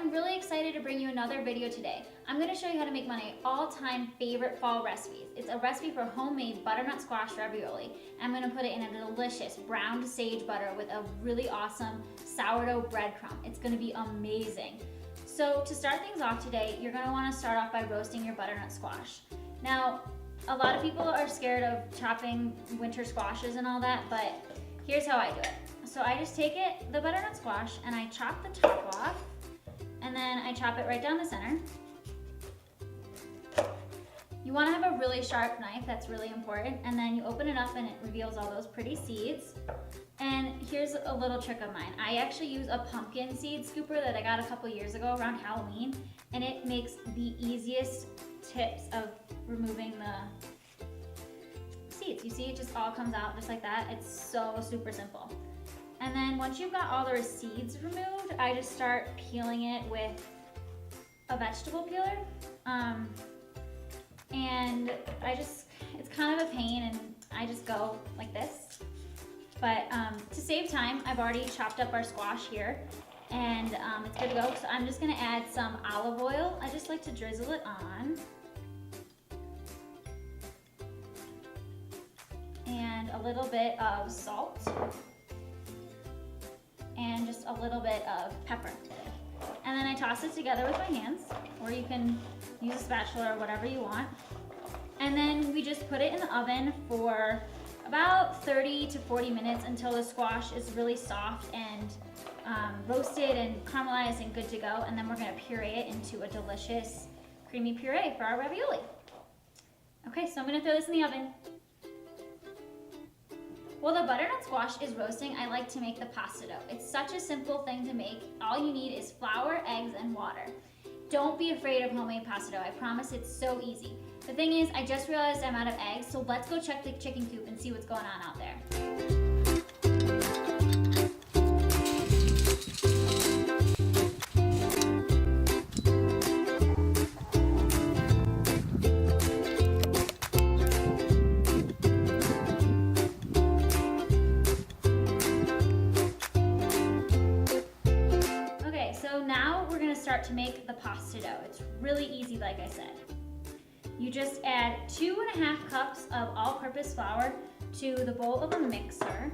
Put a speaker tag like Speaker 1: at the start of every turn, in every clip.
Speaker 1: I'm really excited to bring you another video today. I'm going to show you how to make my all-time favorite fall recipes. It's a recipe for homemade butternut squash ravioli. I'm going to put it in a delicious browned sage butter with a really awesome sourdough breadcrumb. It's going to be amazing. So to start things off today, you're going to want to start off by roasting your butternut squash. Now, a lot of people are scared of chopping winter squashes and all that, but here's how I do it. So I just take the butternut squash, and I chop the top off, and then I chop it right down the center. You want to have a really sharp knife, that's really important, and then you open it up and it reveals all those pretty seeds. And here's a little trick of mine. I actually use a pumpkin seed scooper that I got a couple years ago around Halloween, and it makes the easiest tips of removing the seeds. You see, it just all comes out just like that. It's so super simple. And then once you've got all the seeds removed, I just start peeling it with a vegetable peeler. And it's kind of a pain, and I just go like this. But to save time, I've already chopped up our squash here, and it's good to go. So I'm just gonna add some olive oil. I just like to drizzle it on. And a little bit of salt. And just a little bit of pepper. And then I toss it together with my hands, or you can use a spatula or whatever you want. And then we just put it in the oven for about 30 to 40 minutes until the squash is really soft and roasted and caramelized and good to go. And then we're gonna puree it into a delicious creamy puree for our ravioli. Okay, so I'm gonna throw this in the oven. While the butternut squash is roasting, I like to make the pasta dough. It's such a simple thing to make. All you need is flour, eggs, and water. Don't be afraid of homemade pasta dough. I promise it's so easy. The thing is, I just realized I'm out of eggs, so let's go check the chicken coop and see what's going on out there. Start to make the pasta dough. It's really easy, like I said. You just add 2.5 cups of all-purpose flour to the bowl of a mixer.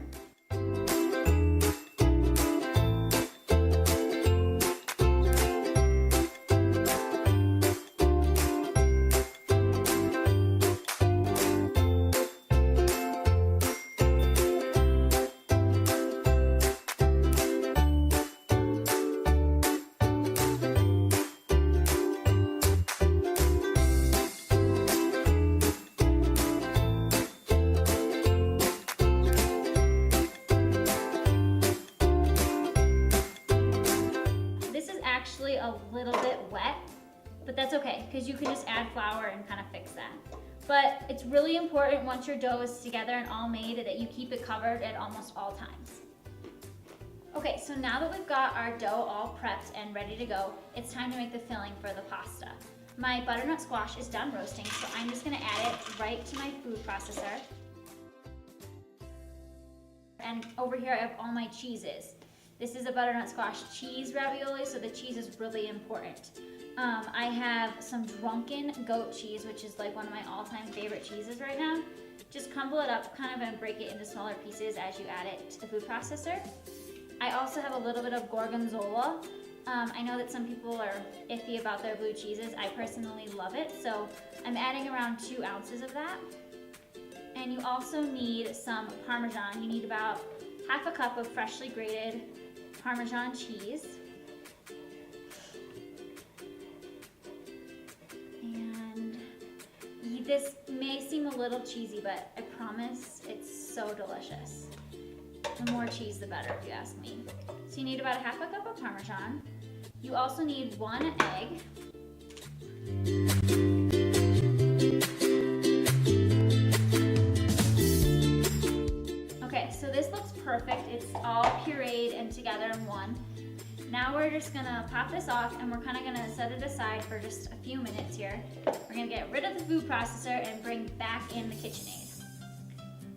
Speaker 1: Actually a little bit wet, but that's okay because you can just add flour and kind of fix that. But it's really important once your dough is together and all made that you keep it covered at almost all times. Okay, so now that we've got our dough all prepped and ready to go, it's time to make the filling for the pasta. My butternut squash is done roasting, so I'm just gonna add it right to my food processor. And over here I have all my cheeses. This is a butternut squash cheese ravioli, so the cheese is really important. I have some drunken goat cheese, which is like one of my all-time favorite cheeses right now. Just crumble it up kind of and break it into smaller pieces as you add it to the food processor. I also have a little bit of gorgonzola. I know that some people are iffy about their blue cheeses. I personally love it, so I'm adding around 2 ounces of that. And you also need some Parmesan. You need about 1/2 cup of freshly grated Parmesan cheese. And this may seem a little cheesy, but I promise it's so delicious. The more cheese, the better, if you ask me. So you need about 1/2 cup of Parmesan. You also need 1 egg. Okay, so this looks perfect. It's all pureed and together in one. Now we're just gonna pop this off, and we're kinda gonna set it aside for just a few minutes here. We're gonna get rid of the food processor and bring back in the KitchenAid.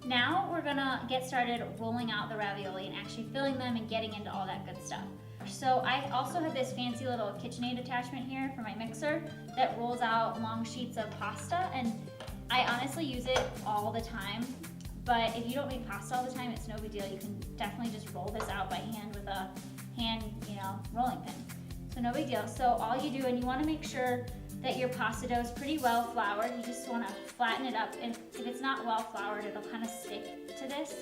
Speaker 1: Now we're gonna get started rolling out the ravioli and actually filling them and getting into all that good stuff. So I also have this fancy little KitchenAid attachment here for my mixer that rolls out long sheets of pasta, and I honestly use it all the time. But if you don't make pasta all the time, it's no big deal. You can definitely just roll this out by hand with a hand, rolling pin. So no big deal. So all you do, and you want to make sure that your pasta dough is pretty well floured. You just want to flatten it up, and if it's not well floured, it'll kind of stick to this.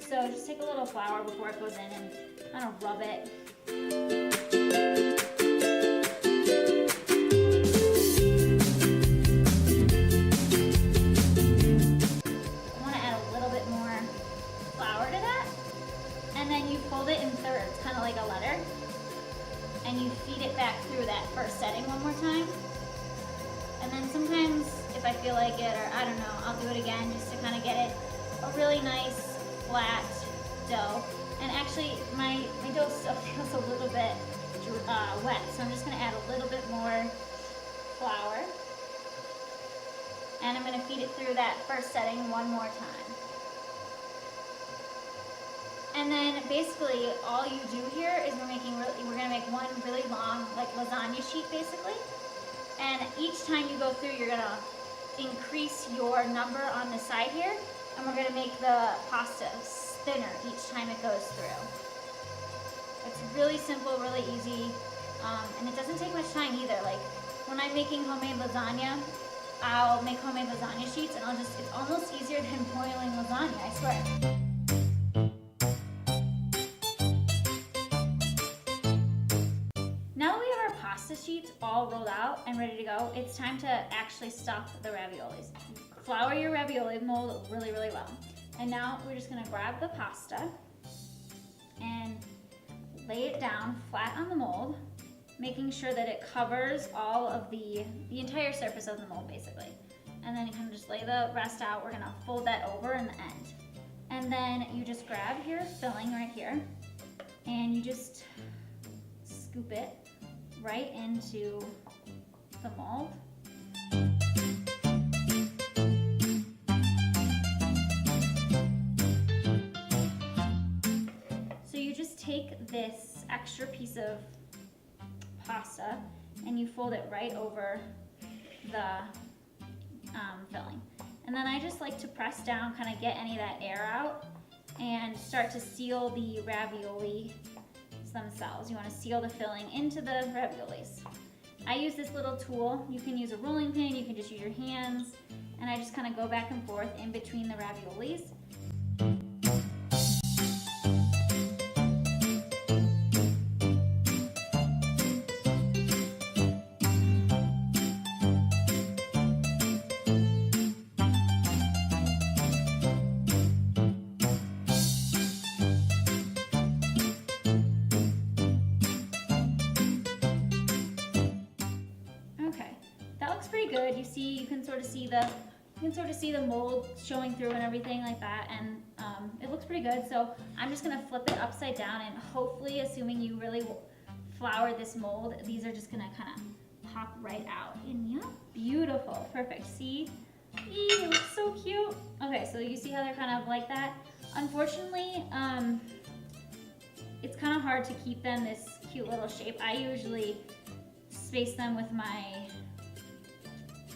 Speaker 1: So just take a little flour before it goes in and kind of rub it. I want to add a little bit more flour to that, and then you fold it in thirds, kind of like a letter, and you feed it back through that first setting one more time. And then sometimes, if I feel like it, or I don't know, I'll do it again just to kind of get it a really nice flat dough. And actually, my dough still feels a little bit wet, so I'm just going to add a little bit more flour. And I'm going to feed it through that first setting one more time. And then basically all you do here is we're going to make one really long, like lasagna sheet basically. And each time you go through, you're going to increase your number on the side here, and we're going to make the pasta thinner each time it goes through. It's really simple, really easy, and it doesn't take much time either. Like when I'm making homemade lasagna, I'll make homemade lasagna sheets, and it's almost easier than boiling lasagna, I swear. Now that we have our pasta sheets all rolled out and ready to go, it's time to actually stuff the raviolis. Flour your ravioli mold really, really well. And now we're just gonna grab the pasta and lay it down flat on the mold, making sure that it covers all of the entire surface of the mold basically. And then you can just lay the rest out. We're gonna fold that over in the end. And then you just grab your filling right here and you just scoop it right into the mold. So you just take this extra piece of pasta and you fold it right over the filling. And then I just like to press down, kind of get any of that air out and start to seal the ravioli themselves. You want to seal the filling into the raviolis. I use this little tool. You can use a rolling pin, you can just use your hands, and I just kind of go back and forth in between the raviolis. Pretty good. You can sort of see the mold showing through and everything like that, and it looks pretty good. So I'm just gonna flip it upside down, and hopefully, assuming you really flour this mold, these are just gonna kind of pop right out. And yeah, beautiful, perfect. See, it looks so cute. Okay, so you see how they're kind of like that. Unfortunately, it's kind of hard to keep them this cute little shape. I usually space them with my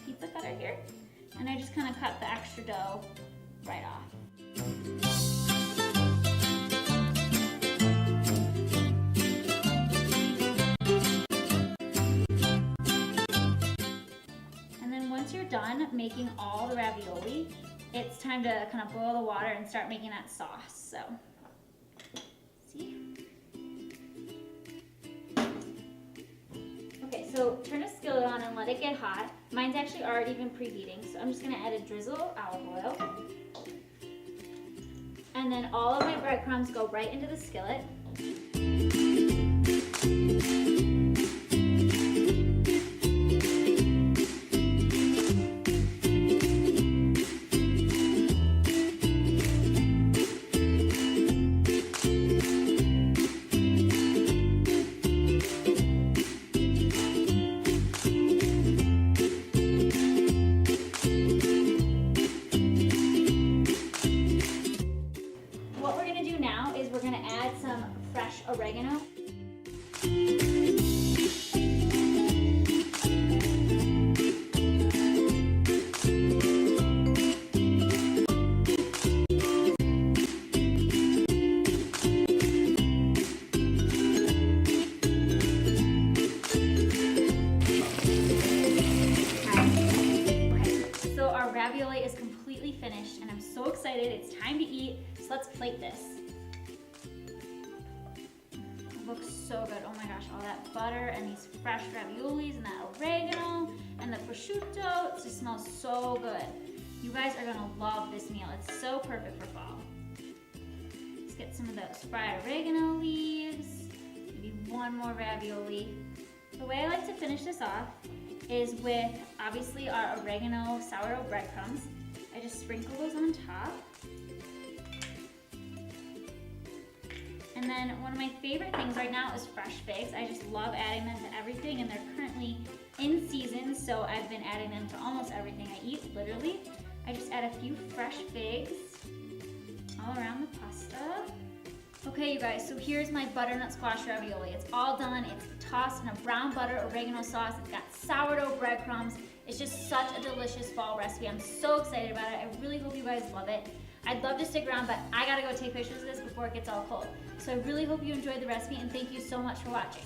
Speaker 1: pizza cutter here, and I just kind of cut the extra dough right off. And then once you're done making all the ravioli, it's time to kind of boil the water and start making that sauce. So, see? So turn a skillet on and let it get hot. Mine's actually already been preheating, so I'm just gonna add a drizzle of olive oil. And then all of my breadcrumbs go right into the skillet. Some excited. It's time to eat. So let's plate this. It looks so good. Oh my gosh, all that butter and these fresh raviolis and that oregano and the prosciutto. It just smells so good. You guys are gonna love this meal. It's so perfect for fall. Let's get some of those fried oregano leaves. Maybe one more ravioli. The way I like to finish this off is with, obviously, our oregano sourdough breadcrumbs. I just sprinkle those on top. And then one of my favorite things right now is fresh figs. I just love adding them to everything, and they're currently in season, so I've been adding them to almost everything I eat, literally. I just add a few fresh figs all around the pasta. Okay, you guys, so here's my butternut squash ravioli. It's all done. It's tossed in a brown butter oregano sauce. It's got sourdough breadcrumbs. It's just such a delicious fall recipe. I'm so excited about it. I really hope you guys love it. I'd love to stick around, but I gotta go take pictures of this before it gets all cold. So I really hope you enjoyed the recipe, and thank you so much for watching.